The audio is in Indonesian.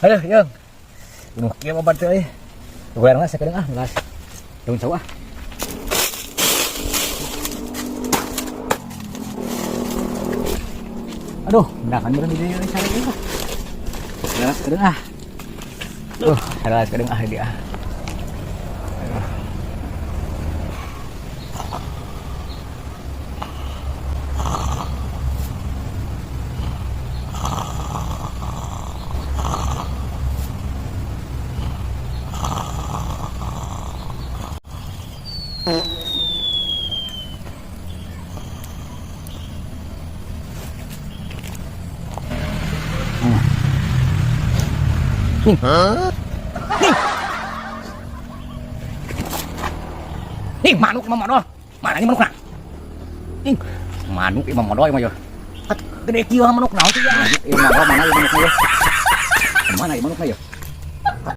Aduh, Yung. Bunuh kia babat teh euy. Goyang lah sakedeung melas. Daun sawo ah. Aduh, mendakan bener di dieu sare ieu. Gelas sakedeung ah. Gelas sakedeung ah dia. Nih. Nih manuk mah modoh. Mana nih manukna? Nih, manuk imam modoh mah yo. Gede kieu manuk naon sih ya? Ieu modoh mana ieu manukna yo? Mana ieu manukna yo?